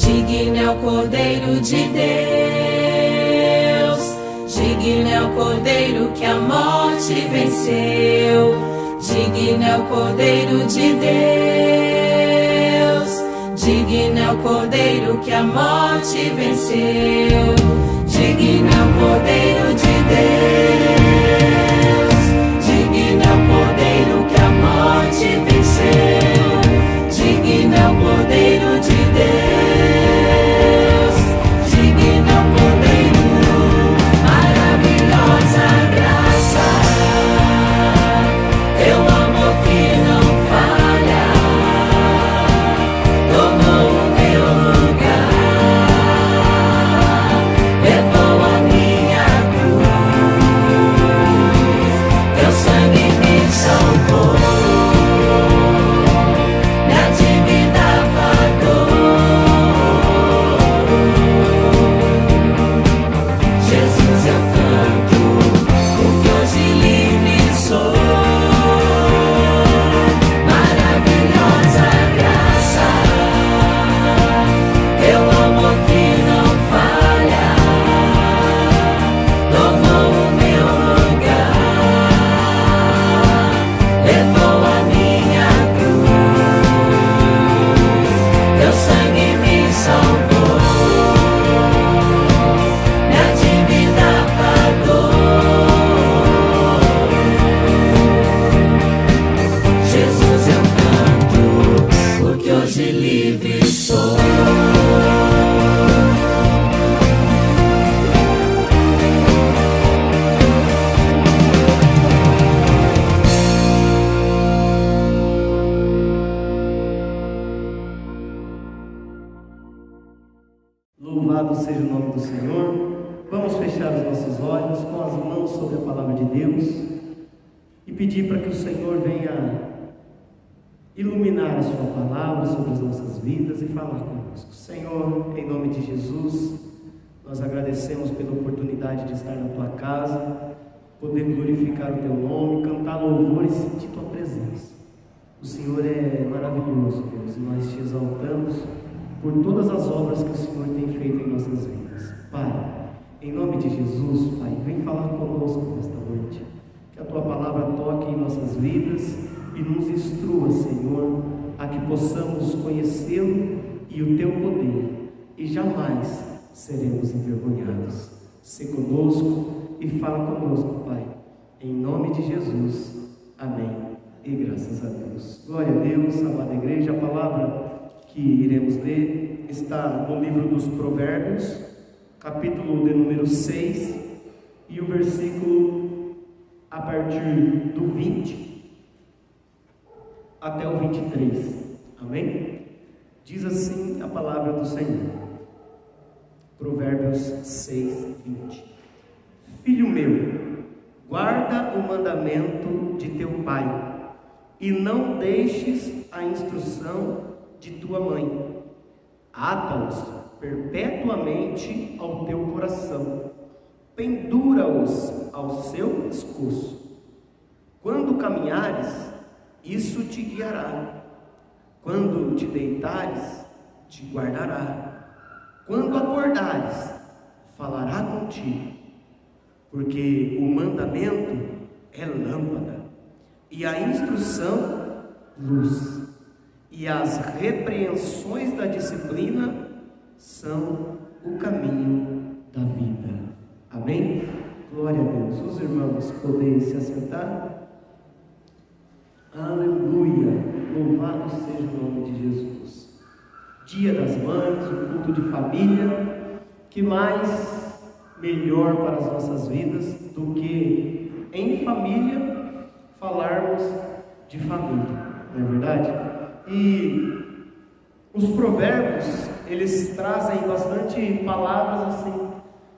Digno é o Cordeiro de Deus, digno é o Cordeiro que a morte venceu. Digno é o Cordeiro de Deus, digno é o Cordeiro que a morte venceu. Digno é o Cordeiro de Deus, digno é o Cordeiro que a morte venceu. Digno é o Cordeiro de Deus, digno é o Cordeiro, maravilhosa graça, teu amor que não falha, tomou o meu lugar, levou a minha cruz, teu sangue me salvou. Louvado seja o nome do Senhor. Vamos fechar os nossos olhos com as mãos sobre a palavra de Deus e pedir para que o Senhor venha iluminar a sua palavra sobre as nossas vidas e falar conosco. Senhor, em nome de Jesus, nós agradecemos pela oportunidade de estar na tua casa, poder glorificar o teu nome, cantar louvor e sentir tua presença. O Senhor é maravilhoso, Deus, e nós te exaltamos por todas as obras que o Senhor tem feito em nossas vidas. Pai, em nome de Jesus, Pai, vem falar conosco nesta noite. Que a Tua palavra toque em nossas vidas e nos instrua, Senhor, a que possamos conhecê-lo e o Teu poder, e jamais seremos envergonhados. Se conosco e fala conosco, Pai, em nome de Jesus. Amém. E graças a Deus. Glória a Deus, amada igreja. A palavra que iremos ler está no livro dos Provérbios, capítulo de número 6, e o versículo a partir do 20 até o 23. Amém? Diz assim a palavra do Senhor. Provérbios 6, 20. Filho meu, guarda o mandamento de teu pai, e não deixes a instrução de tua mãe. Ata-os perpetuamente ao teu coração, pendura-os ao seu pescoço. Quando caminhares, isso te guiará. Quando te deitares, te guardará. Quando acordares, falará contigo. Porque o mandamento é lâmpada, e a instrução, luz. E as repreensões da disciplina são o caminho da vida. Amém? Glória a Deus. Os irmãos podem se assentar. Aleluia. Louvado seja o nome de Jesus. Dia das Mães, o culto de família. Que mais melhor para as nossas vidas do que em família falarmos de família, não é verdade? E os provérbios, eles trazem bastante palavras assim,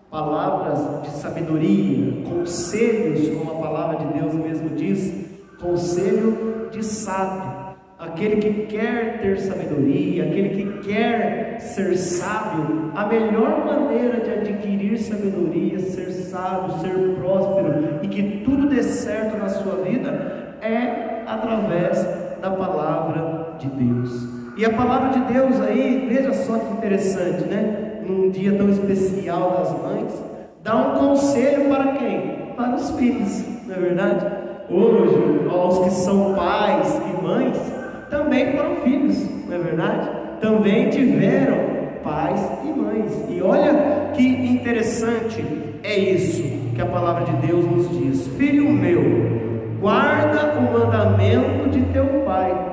palavras de sabedoria, conselhos, como a palavra de Deus mesmo diz, conselho de sábio. Aquele que quer ter sabedoria, aquele que quer ser sábio, a melhor maneira de adquirir sabedoria, ser sábio, ser próspero e que tudo dê certo na sua vida é através da palavra de Deus. E a palavra de Deus aí, veja só que interessante, né? Num dia tão especial das mães, dá um conselho para quem? Para os filhos, não é verdade? Hoje, aos que são pais e mães, também foram filhos, não é verdade? Também tiveram pais e mães. E olha que interessante é isso que a palavra de Deus nos diz: filho meu, guarda o mandamento de teu pai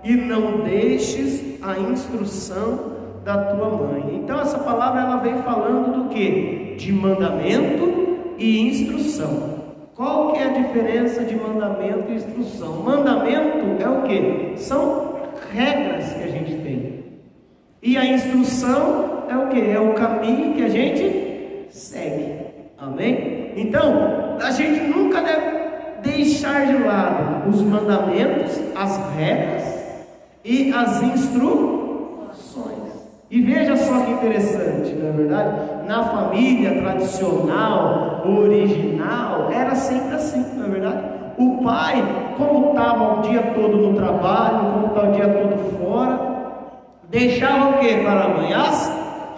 e não deixes a instrução da tua mãe. Então essa palavra ela vem falando do que? De mandamento e instrução. Qual que é a diferença de mandamento e instrução? Mandamento é o que? São regras que a gente tem. E a instrução é o que? É o caminho que a gente segue. Amém? Então, a gente nunca deve deixar de lado os mandamentos, as regras e as instruções. E veja só que interessante, não é verdade? Na família tradicional, original, era sempre assim, não é verdade? O pai, como estava o dia todo no trabalho, como estava o dia todo fora, deixava o que para a mãe? As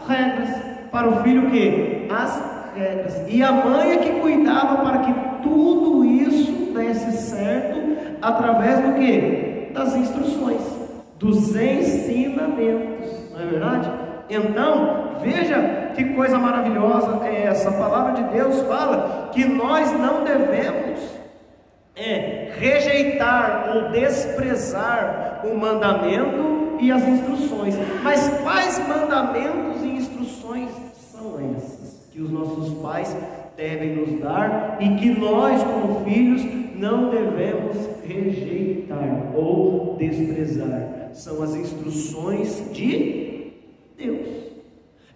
regras. Para o filho o que? As regras. E a mãe é que cuidava para que tudo isso desse certo através do que? Das instruções, dos ensinamentos, não é verdade? Então, veja que coisa maravilhosa é essa. A palavra de Deus fala que nós não devemos rejeitar ou desprezar o mandamento e as instruções. Mas quais mandamentos e instruções são essas que os nossos pais devem nos dar e que nós, como filhos, não devemos rejeitar ou desprezar? São as instruções de Deus.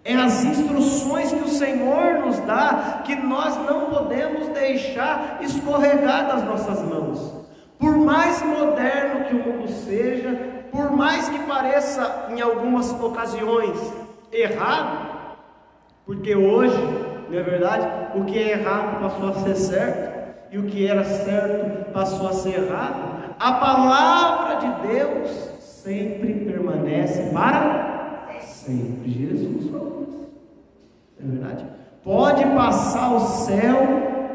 É as instruções que o Senhor nos dá, que nós não podemos deixar escorregar das nossas mãos. Por mais moderno que o mundo seja, por mais que pareça em algumas ocasiões errado, porque hoje, não é verdade, o que é errado passou a ser certo, e o que era certo passou a ser errado, a palavra de Deus sempre permanece para sempre. Jesus falou isso, não é verdade? Pode passar o céu,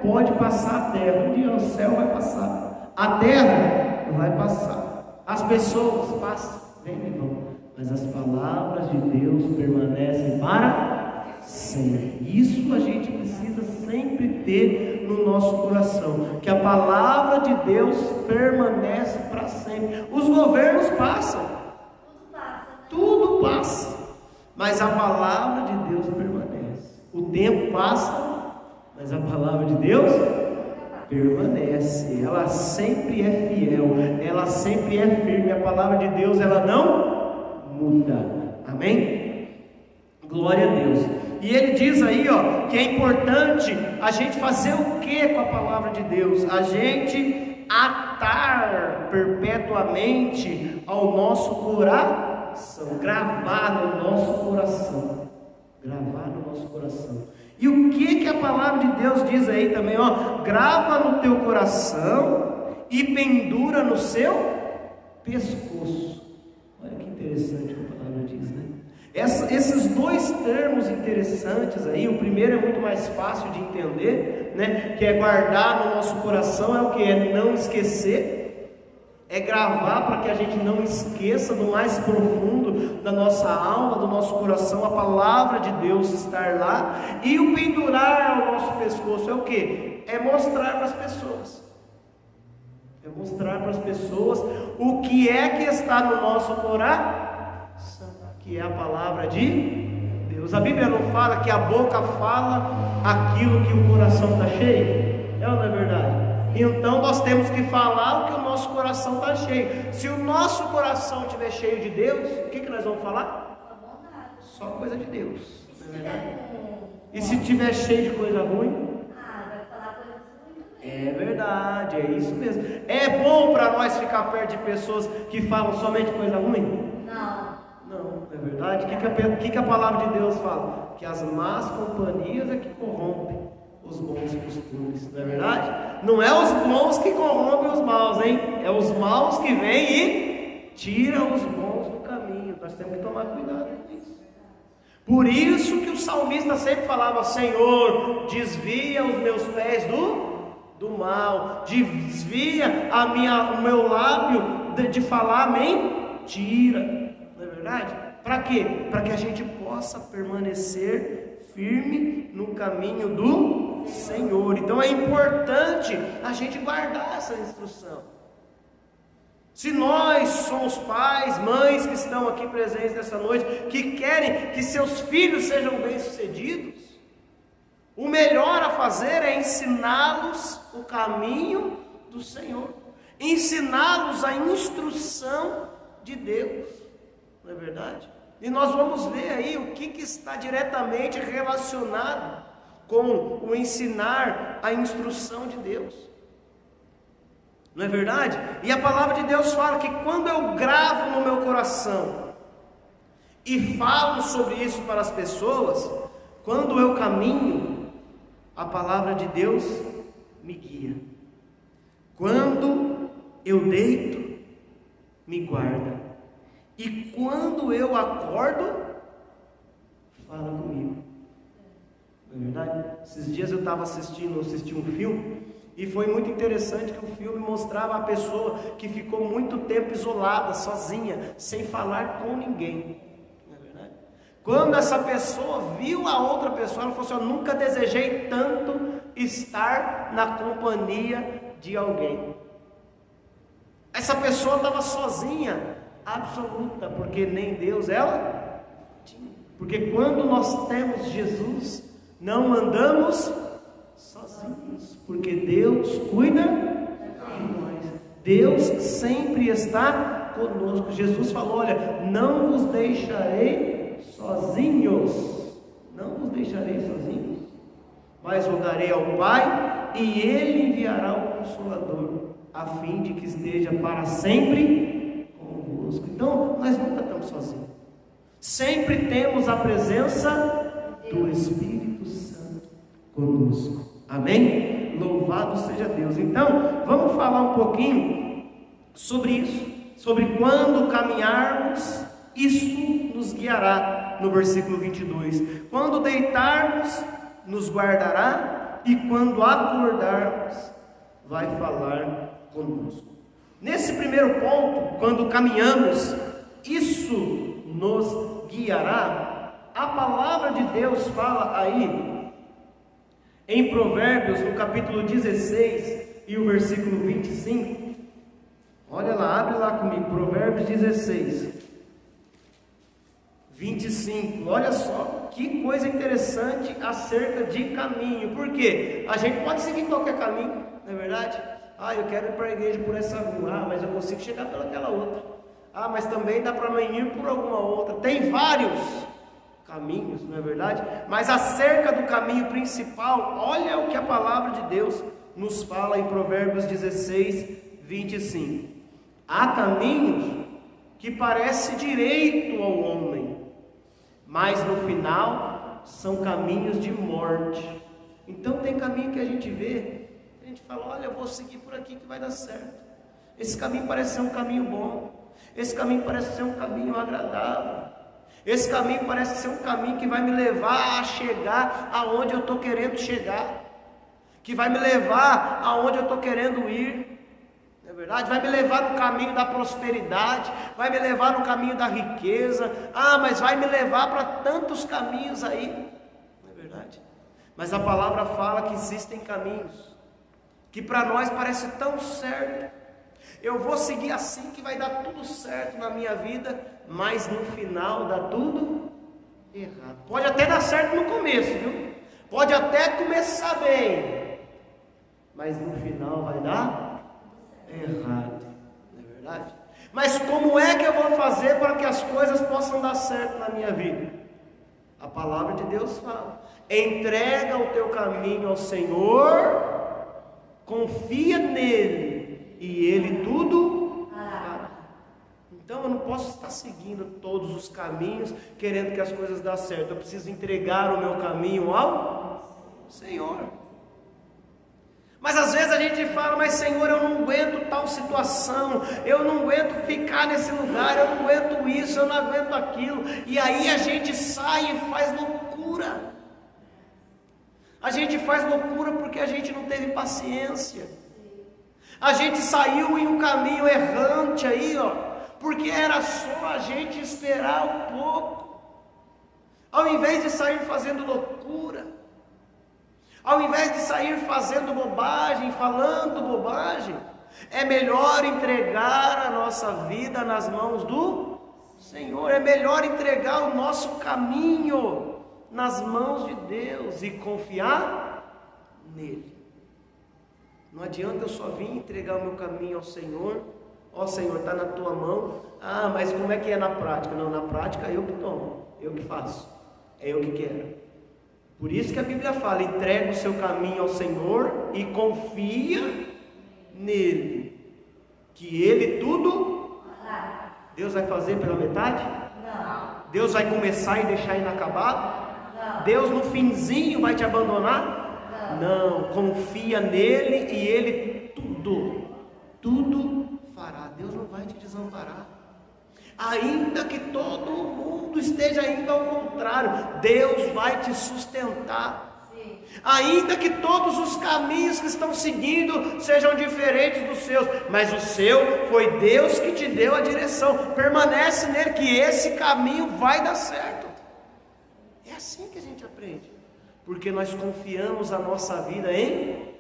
pode passar a terra, um dia o céu vai passar, a terra vai passar, as pessoas passam, vem e vão, mas as palavras de Deus permanecem para sempre. Isso a gente precisa sempre ter no nosso coração, que a palavra de Deus permanece para sempre. Os governos passam, tudo passa, mas a palavra de Deus permanece. O tempo passa, mas a palavra de Deus permanece. Ela sempre é fiel, ela sempre é firme. A palavra de Deus, ela não muda. Amém? Glória a Deus. E ele diz aí, que é importante a gente fazer o que com a palavra de Deus? A gente atar perpetuamente ao nosso coração, gravar no nosso coração, gravar no nosso coração. E o que a palavra de Deus diz aí também, grava no teu coração e pendura no seu pescoço. Olha que interessante o que a palavra diz, né? Esses dois termos interessantes aí, o primeiro é muito mais fácil de entender, né? Que é guardar no nosso coração, é o que? É não esquecer, é gravar para que a gente não esqueça do mais profundo da nossa alma, do nosso coração, a palavra de Deus estar lá. E o pendurar ao nosso pescoço é o que? É mostrar para as pessoas, é mostrar para as pessoas o que é que está no nosso coração, que é a palavra de Deus. A Bíblia não fala que a boca fala aquilo que o coração está cheio? É ou não é verdade? Então nós temos que falar o que o nosso coração está cheio. Se o nosso coração estiver cheio de Deus, o que nós vamos falar? Só coisa de Deus, não é verdade? E se estiver cheio de coisa ruim? Vai falar coisa ruim também. É verdade, é isso mesmo. É bom para nós ficar perto de pessoas que falam somente coisa ruim? Não, é verdade. O que a palavra de Deus fala? Que as más companhias é que corrompem os bons costumes, não é verdade? Não é os bons que corrompem os maus, hein? É os maus que vêm e tiram os bons do caminho. Nós temos que tomar cuidado com isso. Por isso que o salmista sempre falava: Senhor, desvia os meus pés do mal, desvia o meu lábio de falar mentira. Não é verdade? Para quê? Para que a gente possa permanecer firme no caminho do Senhor. Então é importante a gente guardar essa instrução. Se nós somos pais, mães que estão aqui presentes nessa noite, que querem que seus filhos sejam bem-sucedidos, o melhor a fazer é ensiná-los o caminho do Senhor, ensiná-los a instrução de Deus, não é verdade? E nós vamos ver aí o que está diretamente relacionado com o ensinar a instrução de Deus. Não é verdade? E a palavra de Deus fala que quando eu gravo no meu coração e falo sobre isso para as pessoas, quando eu caminho, a palavra de Deus me guia. Quando eu deito, me guarda. E quando eu acordo, fala comigo. Não é verdade? Esses dias eu estava assisti um filme. E foi muito interessante que o filme mostrava a pessoa que ficou muito tempo isolada, sozinha, sem falar com ninguém. Não é verdade? Quando essa pessoa viu a outra pessoa, ela falou assim: eu nunca desejei tanto estar na companhia de alguém. Essa pessoa estava sozinha, absoluta, porque nem Deus ela tinha. Porque quando nós temos Jesus, não andamos sozinhos, porque Deus cuida de nós. Deus sempre está conosco. Jesus falou: olha, não vos deixarei sozinhos, não vos deixarei sozinhos, mas rogarei ao Pai e Ele enviará o Consolador, a fim de que esteja para sempre convosco. Então nós nunca estamos sozinhos, sempre temos a presença do Espírito Santo conosco. Amém? Louvado seja Deus. Então, vamos falar um pouquinho sobre isso, sobre quando caminharmos, isso nos guiará, no versículo 22. Quando deitarmos, nos guardará, e quando acordarmos, vai falar conosco. Nesse primeiro ponto, quando caminhamos, isso nos guiará. A palavra de Deus fala aí em Provérbios, no capítulo 16 e o versículo 25. Olha lá, abre lá comigo, Provérbios 16, 25. Olha só, que coisa interessante acerca de caminho. Por quê? A gente pode seguir qualquer caminho, não é verdade? Eu quero ir para a igreja por essa rua, mas eu consigo chegar pelaquela outra. Mas também dá para ir por alguma outra. Tem vários caminhos, não é verdade? Mas acerca do caminho principal, olha o que a palavra de Deus nos fala em Provérbios 16, 25. Há caminhos que parecem direito ao homem, mas no final são caminhos de morte. Então tem caminho que a gente vê, a gente fala: olha, eu vou seguir por aqui que vai dar certo. Esse caminho parece ser um caminho bom, esse caminho parece ser um caminho agradável, esse caminho parece ser um caminho que vai me levar a chegar aonde eu estou querendo chegar, que vai me levar aonde eu estou querendo ir, não é verdade? Vai me levar no caminho da prosperidade, vai me levar no caminho da riqueza, mas vai me levar para tantos caminhos aí, não é verdade? Mas a palavra fala que existem caminhos que para nós parece tão certo. Eu vou seguir assim que vai dar tudo certo na minha vida, mas no final dá tudo errado. Pode até dar certo no começo, viu? Pode até começar bem, mas no final vai dar errado, não é verdade? Mas como é que eu vou fazer para que as coisas possam dar certo na minha vida? A palavra de Deus fala: entrega o teu caminho ao Senhor, confia nele, e Ele tudo fará. Então eu não posso estar seguindo todos os caminhos, querendo que as coisas dêem certo. Eu preciso entregar o meu caminho ao Senhor. Mas às vezes a gente fala, mas Senhor, eu não aguento tal situação, eu não aguento ficar nesse lugar, eu não aguento isso, eu não aguento aquilo. E aí a gente sai e faz loucura. A gente faz loucura porque a gente não teve paciência. A gente saiu em um caminho errante aí, porque era só a gente esperar um pouco. Ao invés de sair fazendo loucura, ao invés de sair fazendo bobagem, falando bobagem, é melhor entregar a nossa vida nas mãos do Senhor. É melhor entregar o nosso caminho nas mãos de Deus e confiar nele. Não adianta eu só vir entregar o meu caminho ao Senhor. Ó Senhor, está na tua mão. Ah, mas como é que é na prática? Não, na prática eu que tomo, eu que faço, é eu que quero. Por isso que a Bíblia fala, entrega o seu caminho ao Senhor e confia nele, que ele tudo. Deus vai fazer pela metade? Não. Deus vai começar e deixar inacabado? Não. Deus no finzinho vai te abandonar? Não, confia nele e ele tudo fará. Deus não vai te desamparar. Ainda que todo mundo esteja indo ao contrário, Deus vai te sustentar. Sim. Ainda que todos os caminhos que estão seguindo sejam diferentes dos seus, mas o seu foi Deus que te deu a direção. Permanece nele que esse caminho vai dar certo. É assim que a gente aprende, porque nós confiamos a nossa vida em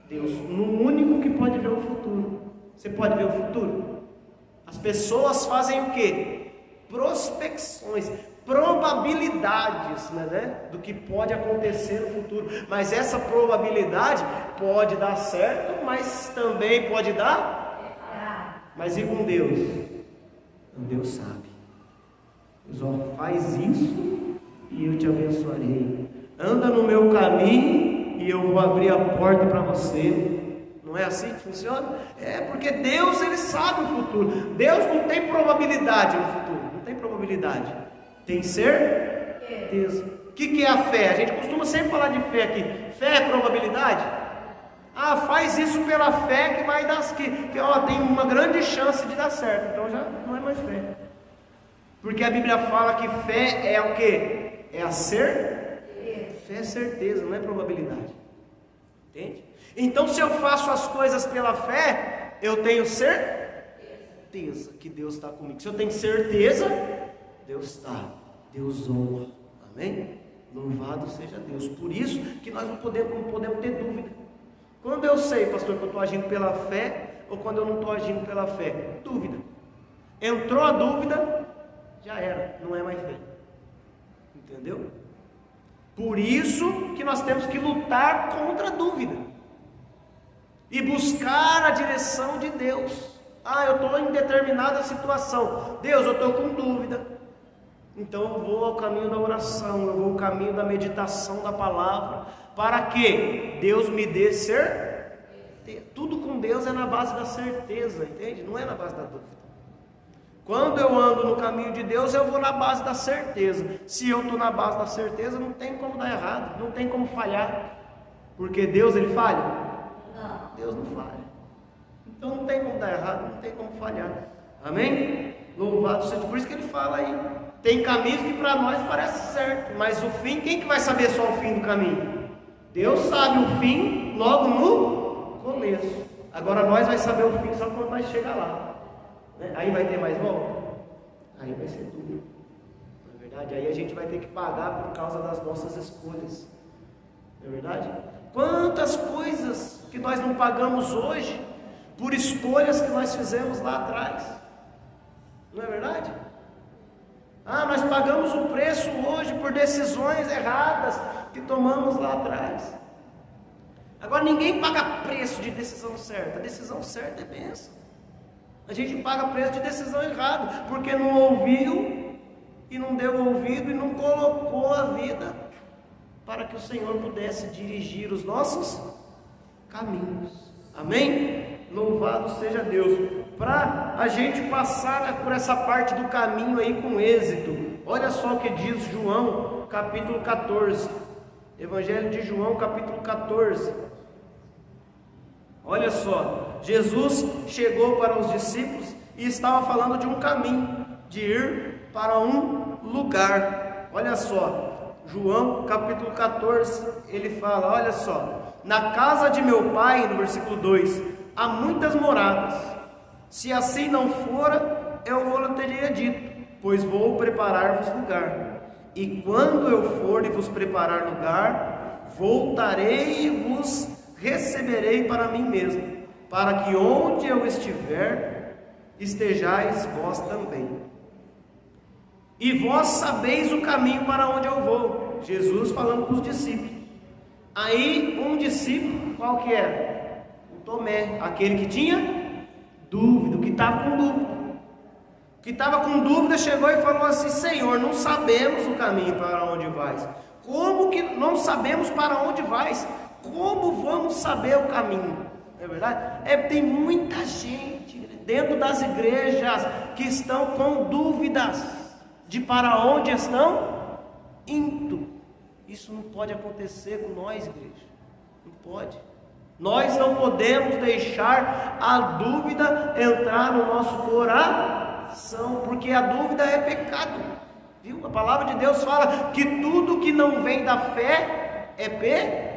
Deus, no único que pode ver o futuro. Você pode ver o futuro? As pessoas fazem o quê? Prospecções, probabilidades, do que pode acontecer no futuro. Mas essa probabilidade pode dar certo, mas também pode dar. Mas e com Deus? Deus sabe. Deus faz isso e eu te abençoarei. Anda no meu caminho e eu vou abrir a porta para você. Não é assim que funciona? É porque Deus, ele sabe o futuro. Deus não tem probabilidade no futuro. Não tem probabilidade. Tem certeza. O que é a fé? A gente costuma sempre falar de fé aqui. Fé é probabilidade? Ah, faz isso pela fé que vai dar, tem uma grande chance de dar certo. Então já não é mais fé. Porque a Bíblia fala que fé é o quê? É a certeza. Fé é certeza, não é probabilidade. Entende? Então, se eu faço as coisas pela fé, eu tenho certeza que Deus está comigo. Se eu tenho certeza, Deus está, Deus honra. Amém? Louvado seja Deus. Por isso que nós não podemos ter dúvida. Quando eu sei, pastor, que eu estou agindo pela fé, ou quando eu não estou agindo pela fé? Dúvida. Entrou a dúvida, já era, não é mais fé. Entendeu? Por isso que nós temos que lutar contra a dúvida e buscar a direção de Deus. Ah, eu estou em determinada situação. Deus, eu estou com dúvida. Então eu vou ao caminho da oração, eu vou ao caminho da meditação da palavra, para que Deus me dê certeza. Tudo com Deus é na base da certeza, entende? Não é na base da dúvida. Quando eu ando no caminho de Deus, eu vou na base da certeza. Se eu estou na base da certeza, não tem como dar errado, não tem como falhar. Porque Deus, ele falha? Não. Deus não falha. Então não tem como dar errado, não tem como falhar. Amém? Louvado seja. Por isso que ele fala aí. Tem caminhos que para nós parece certo, mas o fim, quem que vai saber só o fim do caminho? Deus sabe o fim logo no começo. Agora nós vai saber o fim só quando nós chegar lá. Aí vai ter mais volta? Aí vai ser tudo. Na verdade, aí a gente vai ter que pagar por causa das nossas escolhas. Não é verdade? Quantas coisas que nós não pagamos hoje por escolhas que nós fizemos lá atrás. Não é verdade? Ah, nós pagamos o preço hoje por decisões erradas que tomamos lá atrás. Agora ninguém paga preço de decisão certa. A decisão certa é bênção. A gente paga preço de decisão errada, porque não ouviu e não deu ouvido e não colocou a vida para que o Senhor pudesse dirigir os nossos caminhos. Amém? Louvado seja Deus. Para a gente passar por essa parte do caminho aí com êxito, olha só o que diz João, capítulo 14. Evangelho de João, capítulo 14. Olha só, Jesus chegou para os discípulos e estava falando de um caminho, de ir para um lugar. Olha só, João capítulo 14, ele fala, olha só, na casa de meu pai, no versículo 2, há muitas moradas, se assim não fora, eu vou lhe teria dito, pois vou preparar-vos lugar, e quando eu for e vos preparar lugar, voltarei e vos receberei para mim mesmo, para que onde eu estiver, estejais vós também. E vós sabeis o caminho para onde eu vou. Jesus falando para os discípulos. Aí um discípulo, qual que era? O Tomé, aquele que tinha dúvida, que estava com dúvida. Que estava com dúvida, chegou e falou assim: Senhor, não sabemos o caminho para onde vais. Como que não sabemos para onde vais? Como vamos saber o caminho? Não é verdade? Tem muita gente dentro das igrejas que estão com dúvidas de para onde estão indo. Isso não pode acontecer com nós, igreja. Não pode. Nós não podemos deixar a dúvida entrar no nosso coração, porque a dúvida é pecado. Viu? A palavra de Deus fala que tudo que não vem da fé é pecado.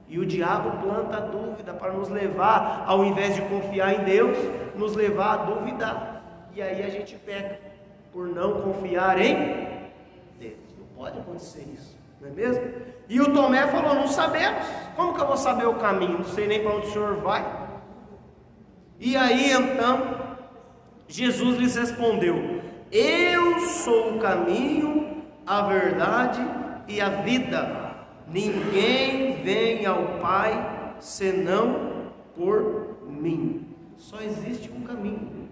E o diabo planta a dúvida para nos levar, ao invés de confiar em Deus, nos levar a duvidar. E aí a gente peca por não confiar em Deus. Não pode acontecer isso, não é mesmo? E o Tomé falou: não sabemos. Como que eu vou saber o caminho? Não sei nem para onde o Senhor vai. E aí então Jesus lhes respondeu: eu sou o caminho, a verdade e a vida. Ninguém vem ao Pai senão por mim. Só existe um caminho,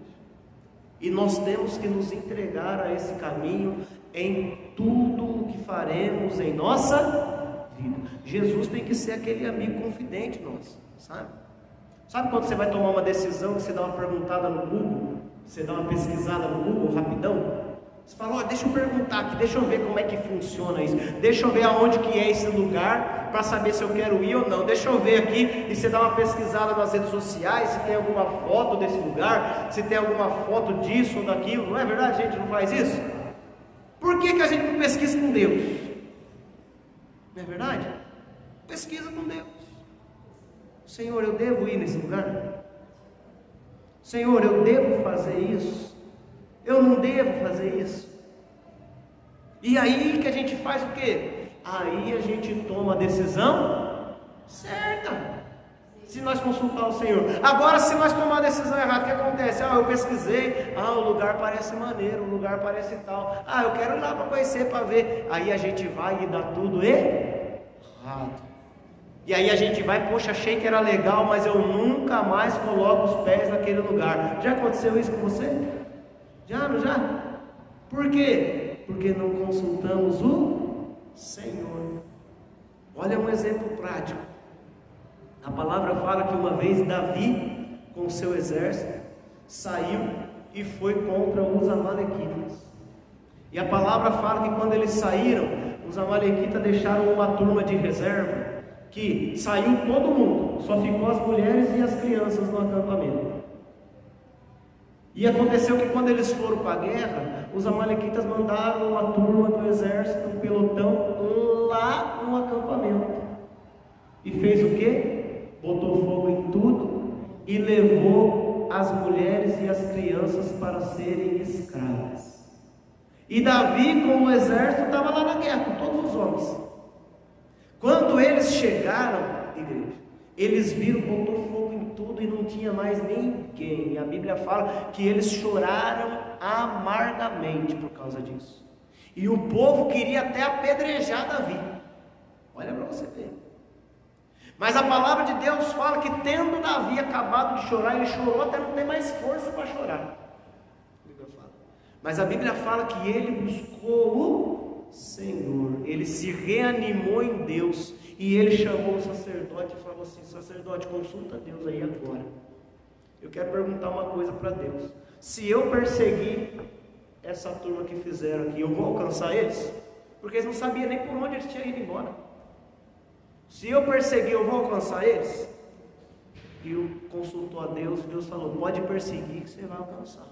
e nós temos que nos entregar a esse caminho em tudo o que faremos em nossa vida. Jesus tem que ser aquele amigo confidente nosso, sabe? Sabe quando você vai tomar uma decisão, que você dá uma perguntada no Google, você dá uma pesquisada no Google rapidão? Você fala: deixa eu perguntar aqui, deixa eu ver como é que funciona isso, deixa eu ver aonde que é esse lugar, para saber se eu quero ir ou não, deixa eu ver aqui, e você dá uma pesquisada nas redes sociais, se tem alguma foto desse lugar, se tem alguma foto disso ou daquilo. Não é verdade? A gente não faz isso? Por que a gente não pesquisa com Deus? Não é verdade? Pesquisa com Deus. Senhor, eu devo ir nesse lugar? Senhor, eu devo fazer isso? Eu não devo fazer isso? E aí que a gente faz o quê? Aí a gente toma a decisão certa, se nós consultar o Senhor. Agora, se nós tomar a decisão errada, o que acontece? Eu pesquisei, o lugar parece maneiro, o lugar parece tal, eu quero ir lá para conhecer, para ver. Aí a gente vai e dá tudo errado. E aí a gente vai: poxa, achei que era legal, mas eu nunca mais coloco os pés naquele lugar. Já aconteceu isso com você? Já, não já? Por quê? Porque não consultamos o Senhor. Olha um exemplo prático. A palavra fala que uma vez Davi, com o seu exército, saiu e foi contra os amalequitas. E a palavra fala que quando eles saíram, os amalequitas deixaram uma turma de reserva, que saiu todo mundo, só ficou as mulheres e as crianças no acampamento. E aconteceu que quando eles foram para a guerra, os amalequitas mandaram uma turma do exército, um pelotão, lá no acampamento. E fez o quê? Botou fogo em tudo e levou as mulheres e as crianças para serem escravas. E Davi, com o exército, estava lá na guerra, com todos os homens. Quando eles chegaram, igreja, eles viram, botou fogo em tudo e não tinha mais ninguém. E a Bíblia fala que eles choraram amargamente por causa disso. E o povo queria até apedrejar Davi. Olha para você ver. Mas a palavra de Deus fala que, tendo Davi acabado de chorar, ele chorou até não ter mais força para chorar. A Bíblia fala. Mas a Bíblia fala que ele buscou o Senhor, ele se reanimou em Deus, e ele chamou o sacerdote e falou assim: sacerdote, consulta Deus aí agora. Eu quero perguntar uma coisa para Deus: se eu perseguir essa turma que fizeram aqui, eu vou alcançar eles? Porque eles não sabiam nem por onde eles tinham ido embora. Se eu perseguir, eu vou alcançar eles? E consultou a Deus, e Deus falou: pode perseguir que você vai alcançar.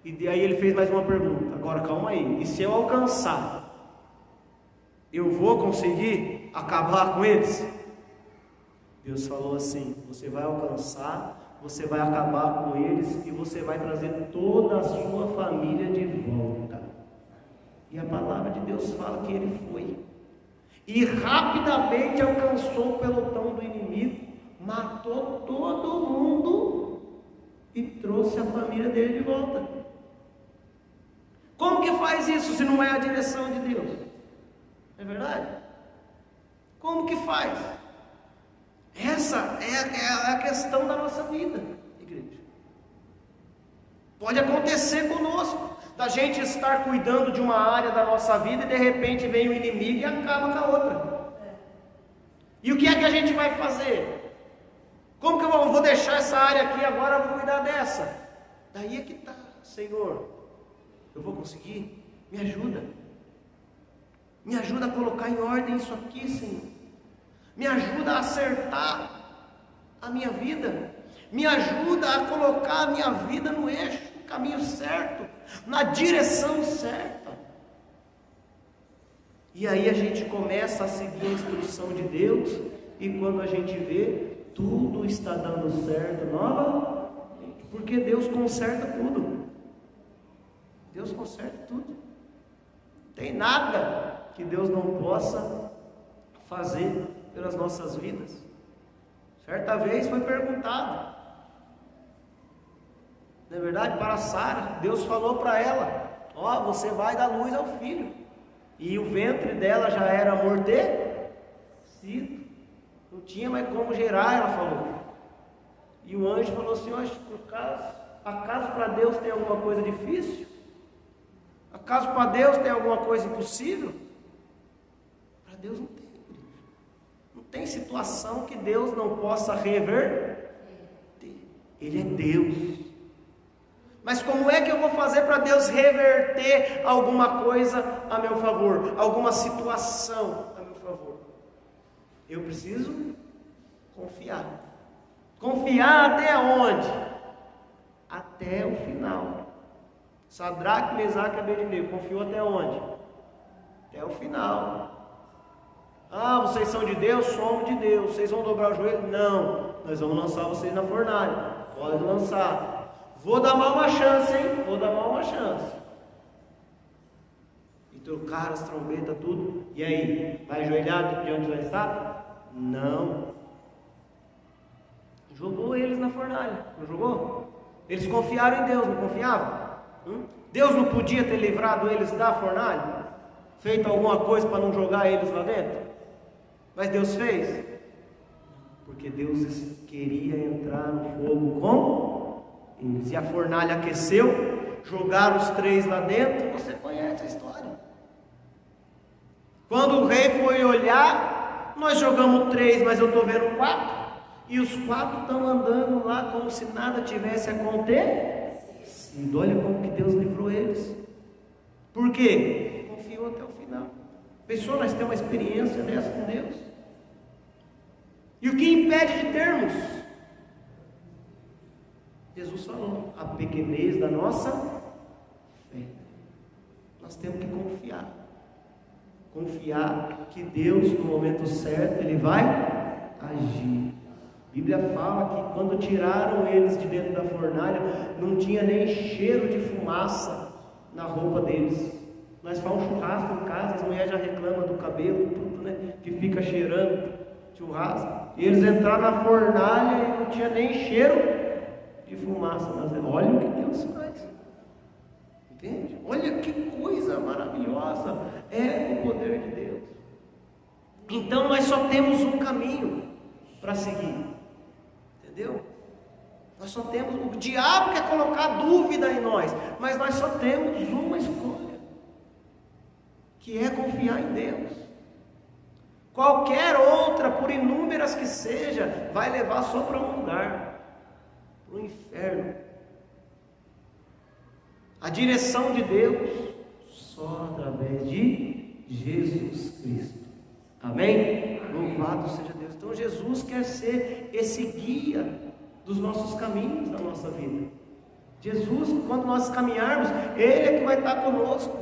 E aí ele fez mais uma pergunta: agora calma aí, e se eu alcançar, eu vou conseguir acabar com eles? Deus falou assim: você vai alcançar, você vai acabar com eles, e você vai trazer toda a sua família de volta. E a palavra de Deus fala que ele foi, e rapidamente alcançou o pelotão do inimigo, matou todo mundo e trouxe a família dele de volta. Como que faz isso se não é a direção de Deus? É verdade? Como que faz? Essa é a questão da nossa vida, igreja. Pode acontecer conosco, da gente estar cuidando de uma área da nossa vida e de repente vem o inimigo e acaba com a outra. E o que é que a gente vai fazer? Como que eu vou deixar essa área aqui agora, eu vou cuidar dessa? Daí é que está: Senhor, eu vou conseguir? Me ajuda. Me ajuda a colocar em ordem isso aqui, Senhor. Me ajuda a acertar a minha vida. Me ajuda a colocar a minha vida no eixo, no caminho certo, na direção certa. E aí a gente começa a seguir a instrução de Deus, e quando a gente vê, tudo está dando certo novamente, porque Deus conserta tudo. Deus conserta tudo. Tem nada que Deus não possa fazer pelas nossas vidas. Certa vez foi perguntado, não é verdade, para Sara. Deus falou para ela: ó, você vai dar luz ao filho, e o ventre dela já era amortecido, não tinha mais como gerar, ela falou. E o anjo falou assim: acaso para Deus tem alguma coisa difícil? Acaso para Deus tem alguma coisa impossível? Para Deus não tem. Não tem situação que Deus não possa reverter. Ele é Deus. Mas como é que eu vou fazer para Deus reverter alguma coisa a meu favor? Alguma situação a meu favor? Eu preciso confiar. Confiar até onde? Até o final. Sadraque, Mesaque e Abednego confiou até onde? Até o final. Ah, vocês são de Deus? Somos de Deus. Vocês vão dobrar o joelho? Não. Nós vamos lançar vocês na fornalha. Pode lançar. Vou dar mal uma chance, hein? Vou dar mal uma chance. E trocaram as trombetas, tudo. E aí? Vai ajoelhar diante da estátua? Não. Jogou eles na fornalha. Não jogou? Eles confiaram em Deus, não confiavam? Deus não podia ter livrado eles da fornalha? Feito alguma coisa para não jogar eles lá dentro? Mas Deus fez? Porque Deus queria entrar no fogo com eles. E a fornalha aqueceu, jogaram os 3 lá dentro. Você conhece a história. Quando o rei foi olhar, nós jogamos 3, mas eu estou vendo 4. E os 4 estão andando lá como se nada tivesse acontecido. Olha como que Deus livrou eles. Por quê? Confiou até o final. Pensou, nós temos uma experiência dessa com Deus. E o que impede de termos? Jesus falou: a pequenez da nossa fé. Nós temos que confiar. Confiar que Deus, no momento certo, Ele vai agir. A Bíblia fala que quando tiraram eles de dentro da fornalha, não tinha nem cheiro de fumaça na roupa deles. Nós fazemos churrasco em casa, as mulheres já reclamam do cabelo, tudo, né? Que fica cheirando churrasco. E eles entraram na fornalha e não tinha nem cheiro de fumaça. Olha o que Deus faz. Entende? Olha que coisa maravilhosa é o poder de Deus. Então nós só temos um caminho para seguir. Entendeu? Nós só temos, o diabo quer colocar dúvida em nós, mas nós só temos uma escolha, que é confiar em Deus. Qualquer outra, por inúmeras que seja, vai levar só para um lugar, para o inferno. A direção de Deus só através de Jesus Cristo. Amém? Louvado seja Deus. Deus. Então Jesus quer ser esse guia dos nossos caminhos, da nossa vida. Jesus, quando nós caminharmos, Ele é que vai estar conosco.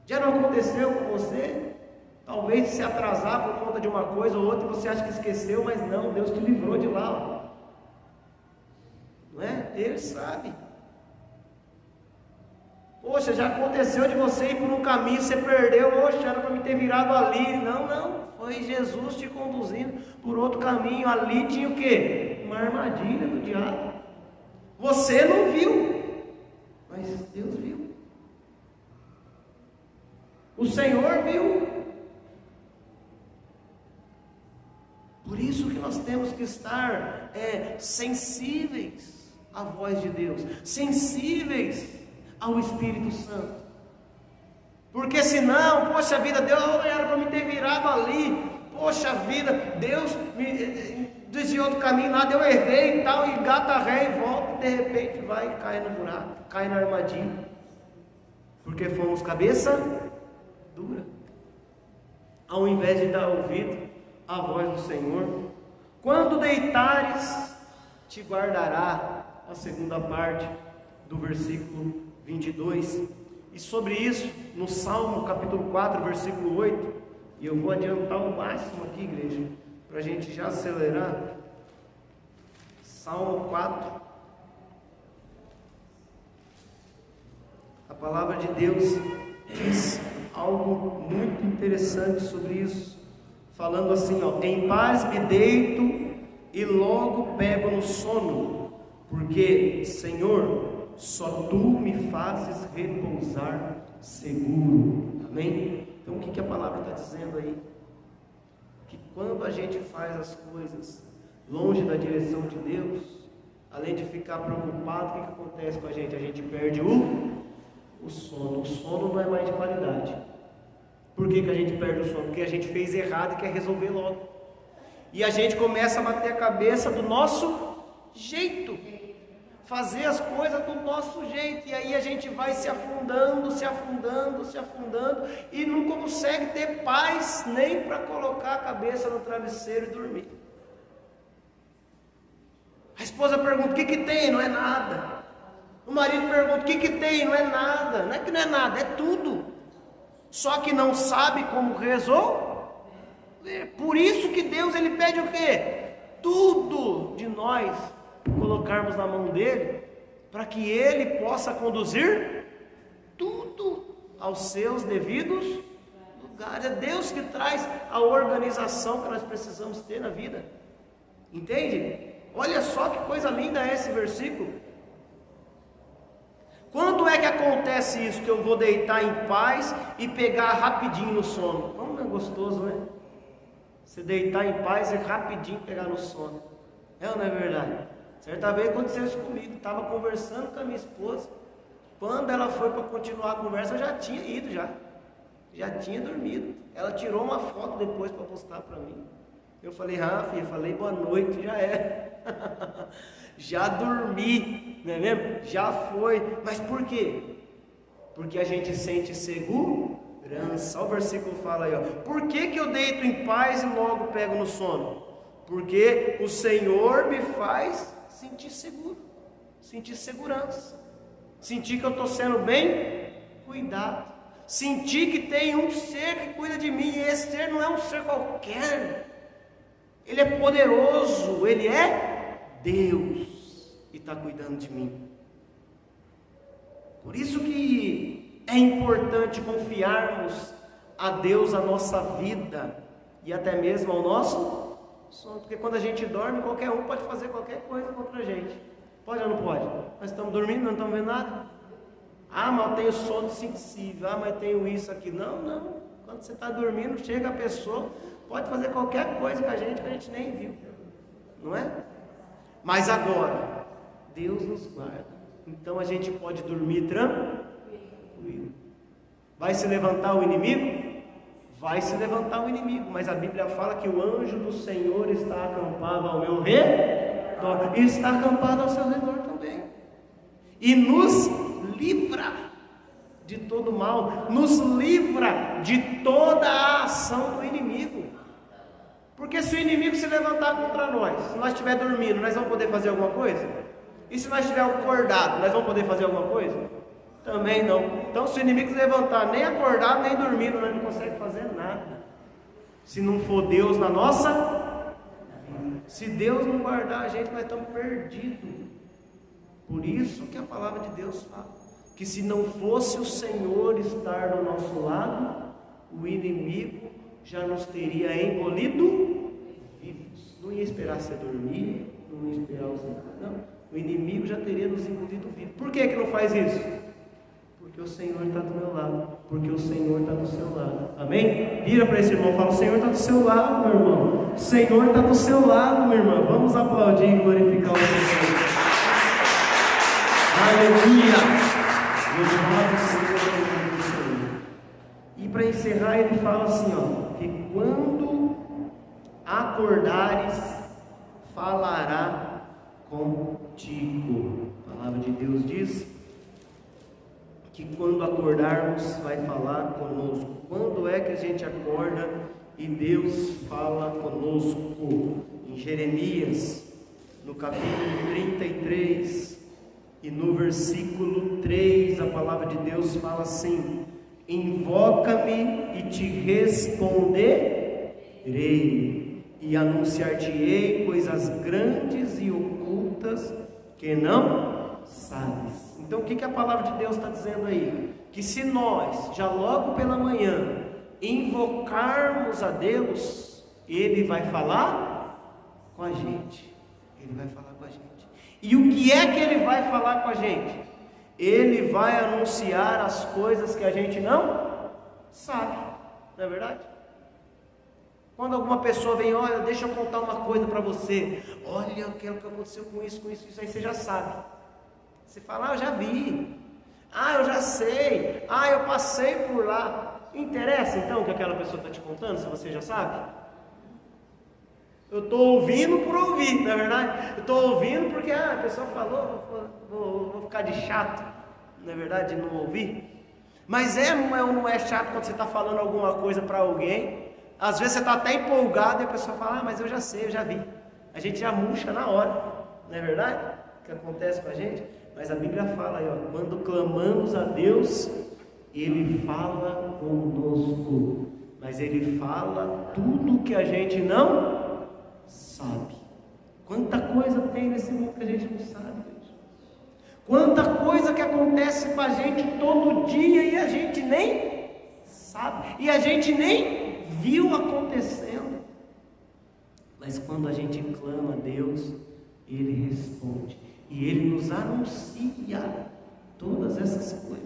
Já não aconteceu com você? Talvez se atrasar por conta de uma coisa ou outra, você acha que esqueceu, mas não, Deus te livrou de lá. Ó. Não é? Ele sabe. Poxa, já aconteceu de você ir por um caminho, você perdeu, poxa, era para me ter virado ali. Não, foi Jesus te conduzindo por outro caminho. Ali tinha o quê? Uma armadilha do diabo. Você não viu, mas Deus viu. O Senhor viu. Por isso que nós temos que estar sensíveis à voz de Deus, sensíveis ao Espírito Santo. Porque senão, poxa vida, Deus era para me ter virado ali. Poxa vida, Deus me desviou do caminho, nada, eu errei e tal, e gata ré e volta, e de repente vai cair no buraco, cai na armadilha. Porque fomos cabeça dura. Ao invés de dar ouvido à voz do Senhor. Quando deitares, te guardará, a segunda parte do versículo 22. E sobre isso, no Salmo capítulo 4, versículo 8, e eu vou adiantar o máximo aqui, igreja, para a gente já acelerar. Salmo 4. A palavra de Deus diz algo muito interessante sobre isso, falando assim, ó: em paz me deito e logo pego no sono, porque, Senhor, só Tu me fazes repousar seguro. Amém? Então o que a palavra está dizendo aí? Que quando a gente faz as coisas longe da direção de Deus, além de ficar preocupado, o que acontece com a gente? A gente perde o sono. O sono não é mais de qualidade. Por que a gente perde o sono? Porque a gente fez errado e quer resolver logo. E a gente começa a bater a cabeça do nosso jeito, fazer as coisas do nosso jeito, e aí a gente vai se afundando, e não consegue ter paz nem para colocar a cabeça no travesseiro e dormir. A esposa pergunta: o que tem? Não é nada. O marido pergunta: o que tem? Não é nada. Não é que não é nada, é tudo. Só que não sabe como resolver. Por isso que Deus, Ele pede o quê? Tudo de nós colocarmos na mão dele, para que Ele possa conduzir tudo aos seus devidos lugares. É Deus que traz a organização que nós precisamos ter na vida. Entende? Olha só que coisa linda é esse versículo. Quando é que acontece isso? Que eu vou deitar em paz e pegar rapidinho no sono? Como é gostoso, né? Você deitar em paz e rapidinho pegar no sono. É ou não é verdade? Certa vez aconteceu isso comigo. Estava conversando com a minha esposa. Quando ela foi para continuar a conversa, eu já tinha ido já tinha dormido. Ela tirou uma foto depois para postar para mim. Eu falei: filha, falei boa noite, já é. Já dormi, não é mesmo? Já foi. Mas por quê? Porque a gente sente segurança. Olha o versículo fala aí, ó: por que eu deito em paz e logo pego no sono? Porque o Senhor me faz sentir seguro, sentir segurança, sentir que eu estou sendo bem cuidado, sentir que tem um ser que cuida de mim, e esse ser não é um ser qualquer, Ele é poderoso, Ele é Deus, e está cuidando de mim. Por isso que é importante confiarmos a Deus a nossa vida, e até mesmo ao nosso sono, porque quando a gente dorme, qualquer um pode fazer qualquer coisa contra a gente. Pode ou não pode? Nós estamos dormindo, não estamos vendo nada. Mas eu tenho sono sensível, mas eu tenho isso aqui. Não. Quando você está dormindo, chega a pessoa, pode fazer qualquer coisa com a gente que a gente nem viu. Não é? Mas agora, Deus nos guarda. Então a gente pode dormir tranquilo. Vai se levantar o inimigo? Vai se levantar o inimigo, mas a Bíblia fala que o anjo do Senhor está acampado ao meu redor, e está acampado ao seu redor também, e nos livra de todo mal, nos livra de toda a ação do inimigo. Porque se o inimigo se levantar contra nós, se nós estiver dormindo, nós vamos poder fazer alguma coisa? E se nós estiver acordado, nós vamos poder fazer alguma coisa? Também não. Então, se o inimigo se levantar, nem acordado, nem dormindo, nós não conseguimos fazer nada. Se não for Deus na nossa vida. Se Deus não guardar a gente, nós estamos perdidos. Por isso que a palavra de Deus fala que se não fosse o Senhor estar do nosso lado, o inimigo já nos teria engolido vivos. Não ia esperar você dormir, não ia esperar você. Não, o inimigo já teria nos engolido vivos. Por que não faz isso? Porque o Senhor está do meu lado, porque o Senhor está do seu lado. Amém? Vira para esse irmão e fala: o Senhor está do seu lado, meu irmão. O Senhor está do seu lado, minha irmã. Vamos aplaudir e glorificar o Senhor. Aleluia! Louvado seja o nome do Senhor. E para encerrar, ele fala assim, ó, que quando acordares, falará contigo. A palavra de Deus diz que quando acordarmos, vai falar conosco. Quando é que a gente acorda e Deus fala conosco? Em Jeremias, no capítulo 33 e no versículo 3, a palavra de Deus fala assim: invoca-me e te responderei, e anunciar-te-ei coisas grandes e ocultas que não sabes. Então o que a palavra de Deus está dizendo aí? Que se nós, já logo pela manhã, invocarmos a Deus, Ele vai falar com a gente. Ele vai falar com a gente. E o que é que Ele vai falar com a gente? Ele vai anunciar as coisas que a gente não sabe, não é verdade? Quando alguma pessoa vem, olha, deixa eu contar uma coisa para você, olha aquilo que aconteceu com isso, isso aí você já sabe. Você fala: eu já vi, eu já sei, eu passei por lá. Interessa então o que aquela pessoa está te contando, se você já sabe? Eu estou ouvindo por ouvir, não é verdade? Eu estou ouvindo porque a pessoa falou, vou ficar de chato, não é verdade, de não ouvir. Mas não é chato quando você está falando alguma coisa para alguém. Às vezes você está até empolgado e a pessoa fala: mas eu já sei, eu já vi. A gente já murcha na hora, não é verdade? O que acontece com a gente? Mas a Bíblia fala aí, ó, quando clamamos a Deus, Ele fala conosco. Mas Ele fala tudo que a gente não sabe. Quanta coisa tem nesse mundo que a gente não sabe, Deus. Quanta coisa que acontece com a gente todo dia e a gente nem sabe, e a gente nem viu acontecendo. Mas quando a gente clama a Deus, Ele responde, e Ele nos anuncia todas essas coisas.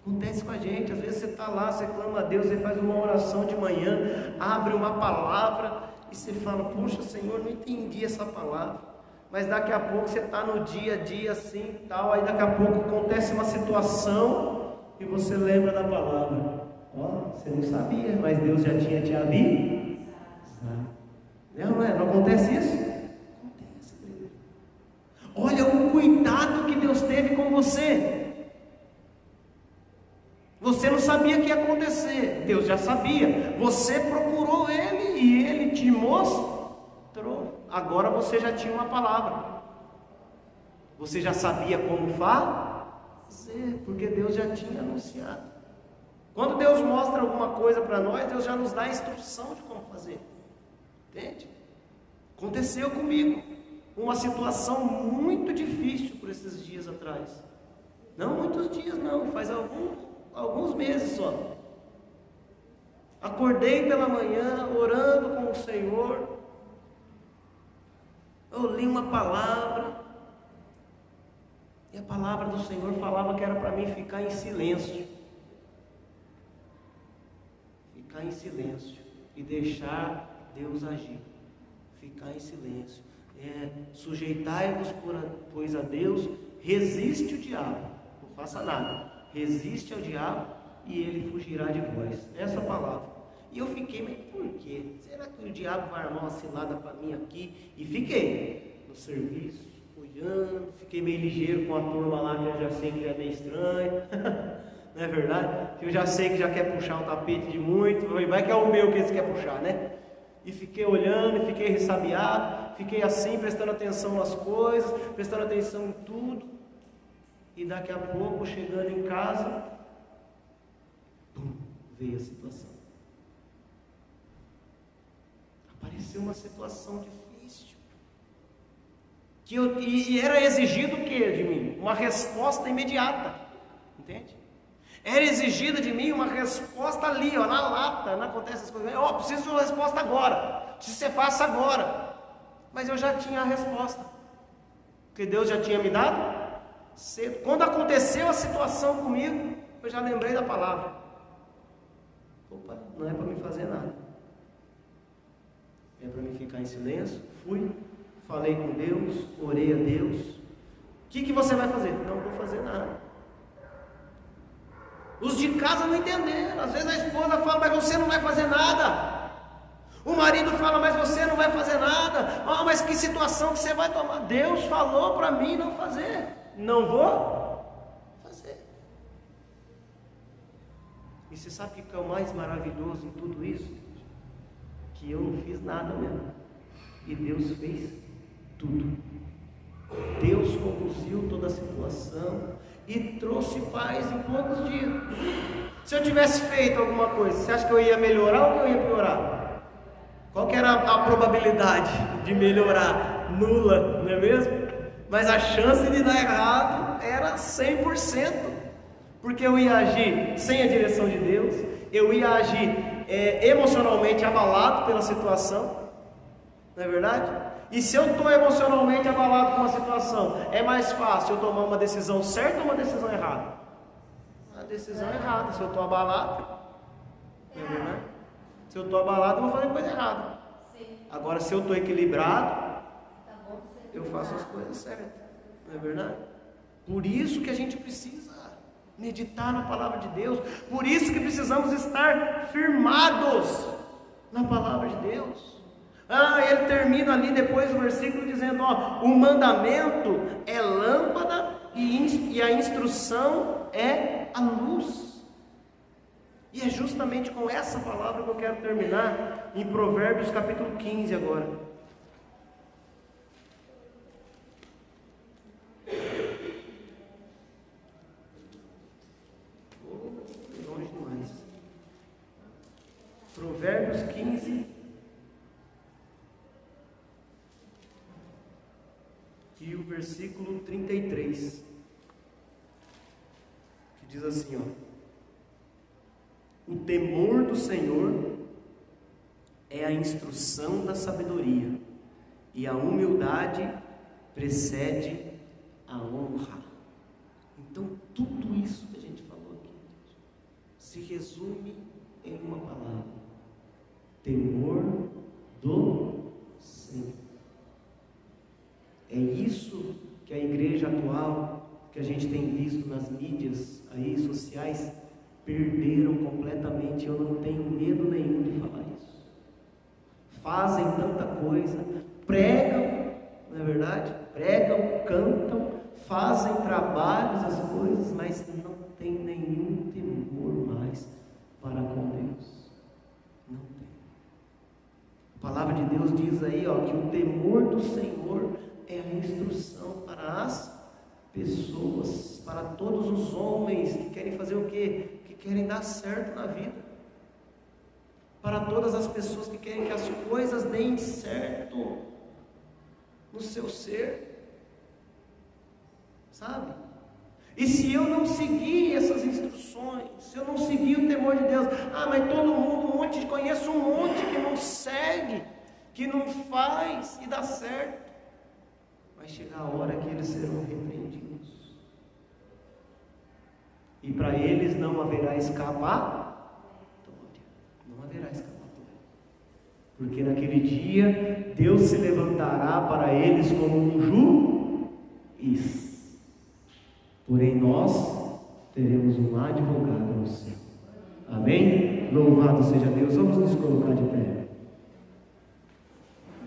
Acontece com a gente, às vezes você está lá, você clama a Deus, você faz uma oração de manhã, abre uma palavra, e você fala: poxa, Senhor, não entendi essa palavra. Mas daqui a pouco você está no dia a dia assim e tal, aí daqui a pouco acontece uma situação e você lembra da palavra. Você não sabia, mas Deus já tinha te avisado. Não acontece isso? Acontece. Olha o cuidado que Deus teve com você. Você não sabia que ia acontecer, Deus já sabia. Você procurou Ele e Ele te mostrou. Agora você já tinha uma palavra. Você já sabia como fazer, porque Deus já tinha anunciado. Quando Deus mostra alguma coisa para nós, Deus já nos dá a instrução de como fazer. Entende? Aconteceu comigo uma situação muito difícil por esses dias atrás. Não muitos dias não, faz alguns meses só. Acordei pela manhã orando com o Senhor. Eu li uma palavra, e a palavra do Senhor falava que era para mim ficar em silêncio. Ficar em silêncio e deixar Deus agir. Ficar em silêncio. Sujeitai-vos, pois a Deus, resiste o diabo. Não faça nada. Resiste ao diabo e ele fugirá de vós. Essa palavra. E eu fiquei, mas por quê? Será que o diabo vai armar uma cilada para mim aqui? E fiquei no serviço, olhando, fiquei meio ligeiro com a turma lá que eu já sei que já é meio estranho. Não é verdade? Que eu já sei que já quer puxar o tapete de muito, vai que é o meu que eles querem puxar, né? E fiquei olhando, e fiquei ressabiado, fiquei assim, prestando atenção nas coisas, prestando atenção em tudo. E daqui a pouco, chegando em casa, veio a situação. Apareceu uma situação difícil. E era exigido o que de mim? Uma resposta imediata. Entende? Era exigida de mim uma resposta ali, ó, na lata. Não acontece essas coisas. Eu preciso de uma resposta agora. Preciso que você faça agora. Mas eu já tinha a resposta. Porque Deus já tinha me dado cedo. Quando aconteceu a situação comigo, eu já lembrei da palavra. Opa, não é para me fazer nada. É para me ficar em silêncio. Fui, falei com Deus, orei a Deus. O que você vai fazer? Não vou fazer nada. Os de casa não entenderam. Às vezes a esposa fala, mas você não vai fazer nada. O marido fala, mas você não vai fazer nada. Ah, mas que situação que você vai tomar? Deus falou para mim não fazer. Não vou fazer. E você sabe o que é o mais maravilhoso em tudo isso? Que eu não fiz nada mesmo. E Deus fez tudo. Deus conduziu toda a situação e trouxe paz em poucos dias. Se eu tivesse feito alguma coisa, você acha que eu ia melhorar ou que eu ia piorar? Qual que era a probabilidade de melhorar? Nula, não é mesmo? Mas a chance de dar errado era 100%, porque eu ia agir sem a direção de Deus, eu ia agir emocionalmente abalado pela situação, não é verdade? E se eu estou emocionalmente abalado com uma situação, é mais fácil eu tomar uma decisão certa ou uma decisão errada? Uma decisão errada. Se eu estou abalado, não é verdade? Se eu estou abalado, eu vou fazer coisa errada. Agora, se eu estou equilibrado, eu faço as coisas certas, não é verdade? Por isso que a gente precisa meditar na palavra de Deus. Por isso que precisamos estar firmados na palavra de Deus. Ele termina ali depois do versículo dizendo, o mandamento é lâmpada e a instrução é a luz. E é justamente com essa palavra que eu quero terminar em Provérbios capítulo 15 agora. Longe demais. Provérbios 15 e o versículo 33, que diz assim, o temor do Senhor é a instrução da sabedoria, e a humildade precede a honra. Então tudo isso que a gente falou aqui se resume em uma palavra: temor do Senhor. É isso que a igreja atual, que a gente tem visto nas mídias aí sociais, perderam completamente. Eu não tenho medo nenhum de falar isso. Fazem tanta coisa, pregam, não é verdade? Pregam, cantam, fazem trabalhos, as coisas, mas não tem nenhum temor mais para com Deus. Não tem. A palavra de Deus diz aí, que o temor do Senhor é a instrução para as pessoas, para todos os homens que querem fazer o quê? Que querem dar certo na vida. Para todas as pessoas que querem que as coisas deem certo no seu ser. Sabe? E se eu não seguir essas instruções, se eu não seguir o temor de Deus, mas todo mundo, conheço um monte que não segue, que não faz e dá certo. Vai chegar a hora que eles serão repreendidos. E para eles não haverá escapatória. Não haverá escapatória. Porque naquele dia Deus se levantará para eles como um juiz. Porém nós teremos um advogado no céu. Amém? Louvado seja Deus. Vamos nos colocar de pé.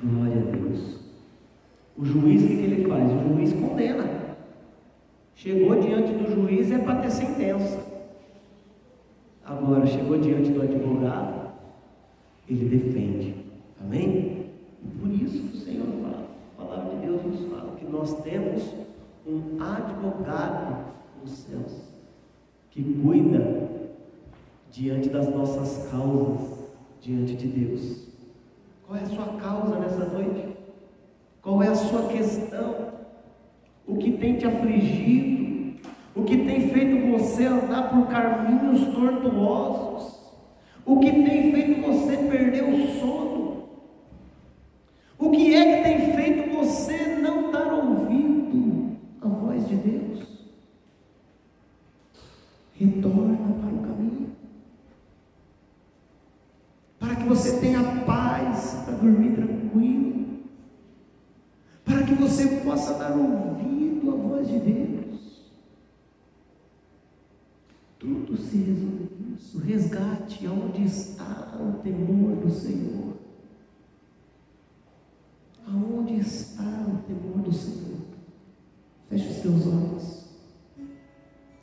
Glória a Deus. O juiz, o que ele faz? O juiz condena. Chegou diante do juiz, é para ter sentença. Agora, chegou diante do advogado, ele defende. Amém? Por isso que o Senhor fala, a palavra de Deus nos fala que nós temos um advogado nos céus que cuida diante das nossas causas diante de Deus. Qual é a sua causa nessa noite? Qual é a sua questão? O que tem te afligido? O que tem feito você andar por caminhos tortuosos? O que tem feito você perder o sono? O que é que tem feito você não dar ouvido à voz de Deus? Retorna para o caminho, para que você tenha paz para dormir tranquilo, para que você possa dar ouvido à voz de Deus. Tudo se resume nisso. Resgate aonde está o temor do Senhor. Aonde está o temor do Senhor? Feche os teus olhos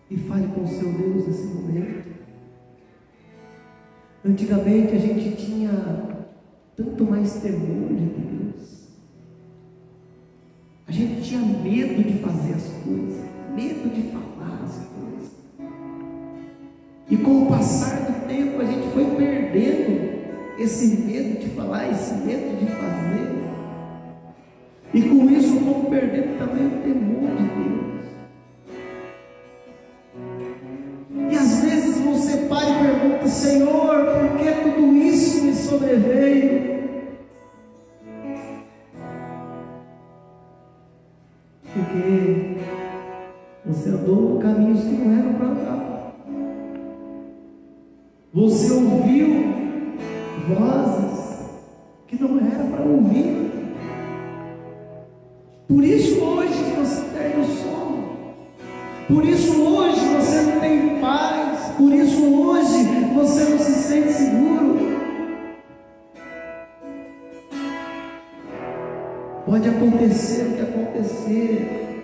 e fale com o seu Deus nesse momento. Antigamente a gente tinha tanto mais temor de Deus. A gente tinha medo de fazer as coisas, medo de falar as coisas. E com o passar do tempo a gente foi perdendo esse medo de falar, esse medo de fazer. E com isso vamos perdendo também o temor de Deus. E às vezes você para e pergunta: Senhor, por que tudo isso me sobreveio? Porque você andou caminhos que não eram para andar. Você ouviu vozes que não eram para ouvir. Por isso hoje você perde o sono. Por isso hoje você não tem paz. Por isso hoje você não se sente seguro. Pode acontecer o que acontecer,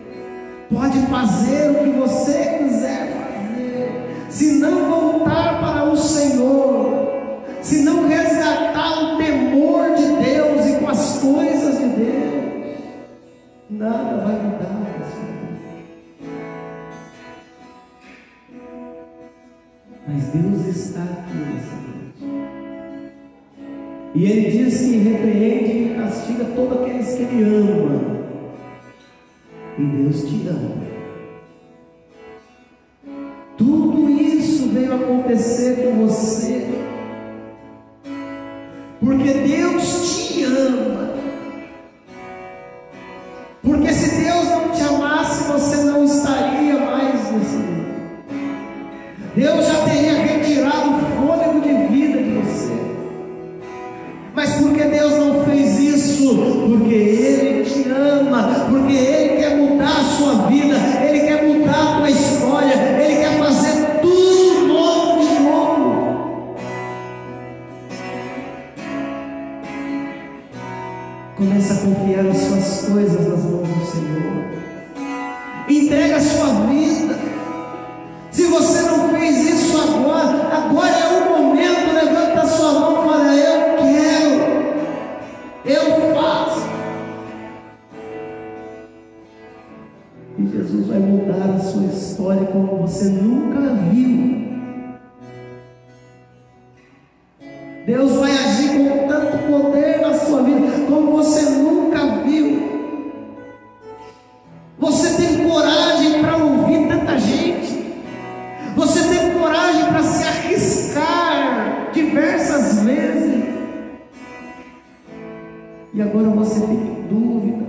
pode fazer o que você quiser fazer, se não voltar para o Senhor, se não resgatar o temor de Deus e com as coisas de Deus, nada vai mudar nessa vida. Mas Deus está aqui nessa noite, e Ele diz que repreende e castiga todos aqueles que Ele ama. E Deus te ama. Tudo isso veio acontecer com você porque Deus te ama. Porque se Deus não te amasse, você não estaria mais nesse mundo. Deus já teria retirado o fôlego de vida de você. Mas por que Deus não fez isso? Porque Ele te ama, porque Ele quer mudar a sua vida, Ele quer mudar a tua história, Ele quer fazer tudo novo de novo. Comece a confiar as suas coisas nas mãos do Senhor. Entrega a sua vida. Se você não fez isso agora, agora é o momento. Levanta a sua mão e fala: eu quero, eu faço. E Jesus vai mudar a sua história como você nunca viu. Deus vai agir com tanto poder na sua vida como você nunca viu. Você teve coragem para ouvir tanta gente. Você teve coragem para se arriscar diversas vezes. E agora você tem dúvida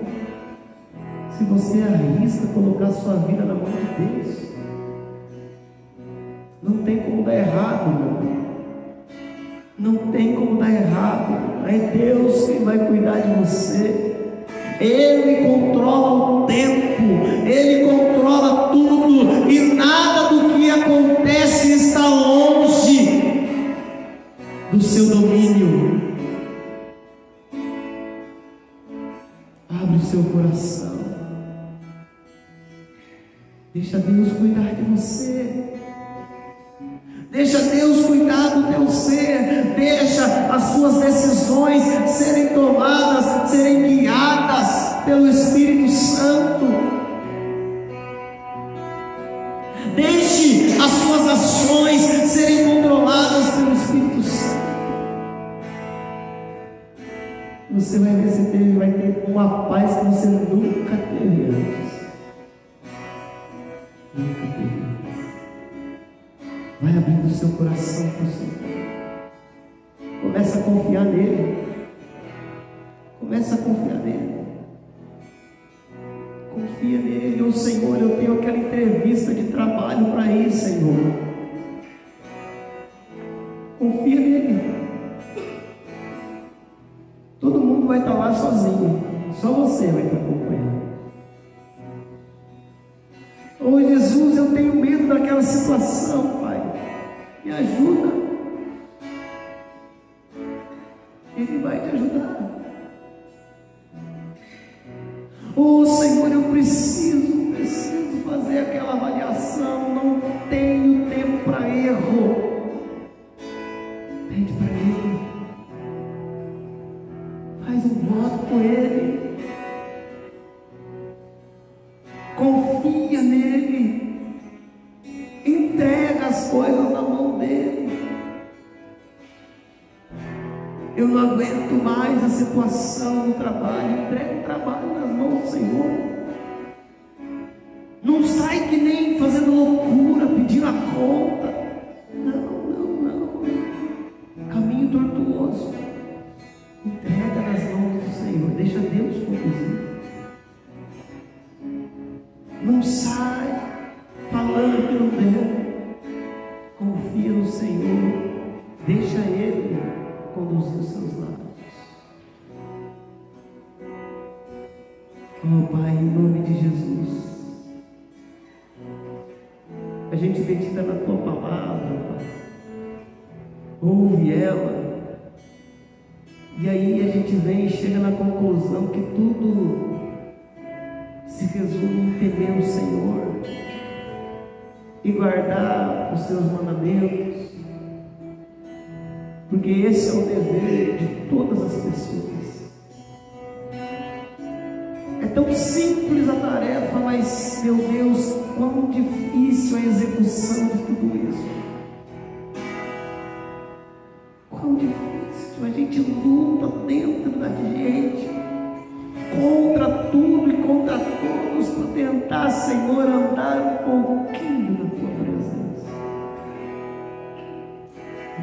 se você arrisca colocar sua vida na mão de Deus. Não tem como dar errado, meu Deus. Não tem como dar errado. É Deus que vai cuidar de você. Ele controla o tempo, Ele controla tudo, e nada do que acontece está longe do seu domínio. Abre o seu coração, deixa Deus cuidar de você. Deixa Deus cuidar do teu ser. Deixa as suas decisões decisões serem tomadas, serem guiadas pelo Espírito Santo. Deixe as suas ações serem controladas pelo Espírito Santo. Você vai receber, vai ter uma paz que você nunca teve antes. Nunca teve antes. Vai abrindo o seu coração para o Senhor. Começa a confiar nele. Começa a confiar nele. Confia nele. Ô Senhor, eu tenho aquela entrevista de trabalho para ir, Senhor. Confia nele. Todo mundo vai estar lá sozinho. Só você vai estar acompanhando. Ô Jesus, eu tenho medo daquela situação, Pai. Me ajuda. Ele vai te ajudar. Oh Senhor, eu preciso fazer aquela avaliação. Não tenho tempo para erro. Pede para Ele. Faz um voto com Ele. Confia nele. Entrega as coisas na mão dele. Eu não aguento mais a situação do trabalho. Entrega o trabalho nas mãos do Senhor. Não sai que nem fazendo loucura, pedindo a conta. Não. Caminho tortuoso. Entrega nas mãos do Senhor. Deixa Deus conduzir. Não sai falando que não deve. Confia no Senhor. Deixa Ele conduzir os seus lábios. Oh Pai, em nome de Jesus, a gente medita na Tua palavra, Pai. Ouve ela. E aí a gente vem e chega na conclusão que tudo se resume em temer o Senhor e guardar os seus mandamentos, porque esse é o dever de todas as pessoas. É tão simples a tarefa, mas, meu Deus, quão difícil a execução de tudo isso. Quão difícil. A gente luta dentro da gente, contra tudo e contra todos, para tentar, Senhor, andar um pouquinho na Tua presença.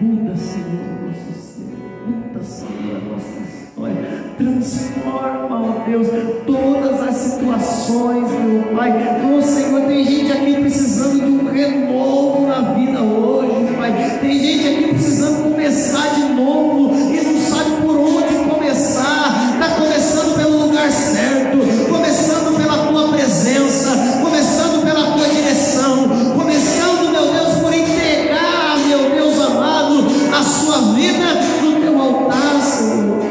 Muda, Senhor, nosso ser. Muda, Senhor, a nossa história. Transforma, ó Deus, todas as situações, meu Pai. Ô Senhor, tem gente aqui precisando de um renovo na vida hoje, Pai. Tem gente aqui precisando começar de novo e não sabe por onde começar. Está começando pelo lugar certo, começando pela Tua presença, começando pela Tua direção, começando, meu Deus, por entregar, meu Deus amado, a sua vida no Teu altar, Senhor.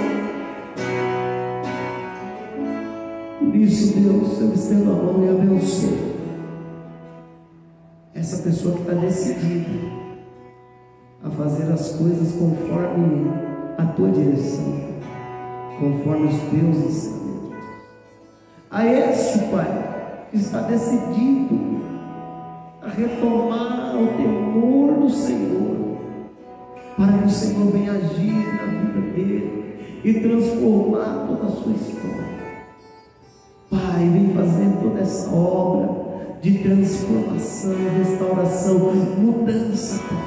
Por isso, Deus, eu estendo a mão e abençoo essa pessoa que está decidida a fazer as coisas conforme a Tua direção, conforme os Teus ensinamentos. A este, Pai, que está decidido a retomar o temor do Senhor, para que o Senhor venha agir na vida dele e transformar toda a sua história. Pai, vem fazer toda essa obra de transformação, restauração, mudança, Pai.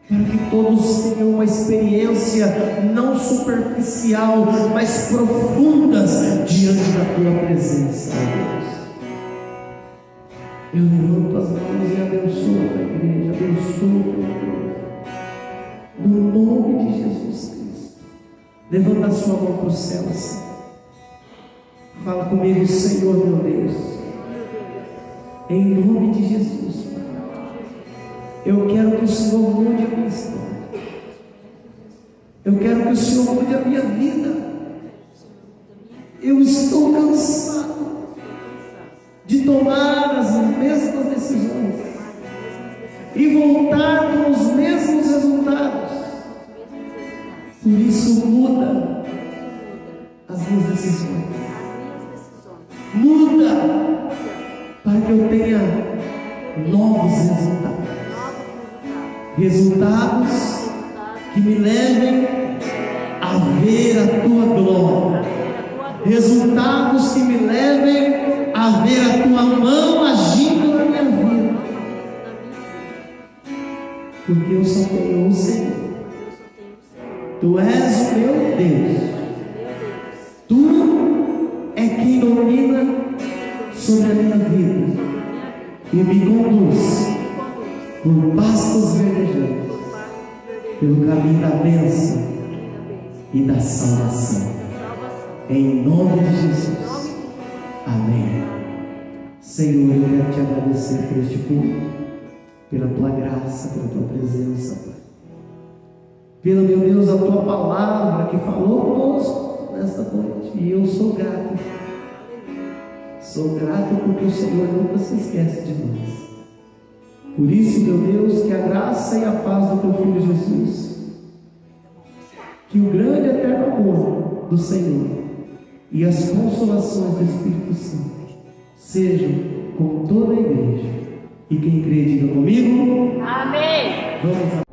Para que todos tenham uma experiência não superficial, mas profundas diante da Tua presença, Deus. Eu levanto as mãos e abençoo a igreja, abençoo o Deus. No nome de Jesus Cristo. Levanta a sua mão para o céu assim. Fala comigo, Senhor meu Deus. Em nome de Jesus. Eu quero que o Senhor mude a minha história. Eu quero que o Senhor mude a minha vida. Eu estou cansado de tomar as mesmas decisões e voltar com os mesmos resultados. resultados que me levem a ver a tua glória, resultados que me levem a ver a tua mão agindo na minha vida, porque eu só tenho um Senhor. Tu és o meu Deus, tu é quem domina sobre a minha vida e me conduz por pastos verdejantes, pelo caminho da bênção e da salvação, em nome de Jesus, amém. Senhor, eu quero te agradecer por este culto, pela tua graça, pela tua presença, Pai, pela, meu Deus, a tua palavra que falou conosco nesta noite, e eu sou grato porque o Senhor nunca se esquece de nós. Por isso, meu Deus, que a graça e a paz do teu Filho Jesus, que o grande e eterno amor do Senhor e as consolações do Espírito Santo sejam com toda a igreja. E quem crê, diga comigo. Amém. Vamos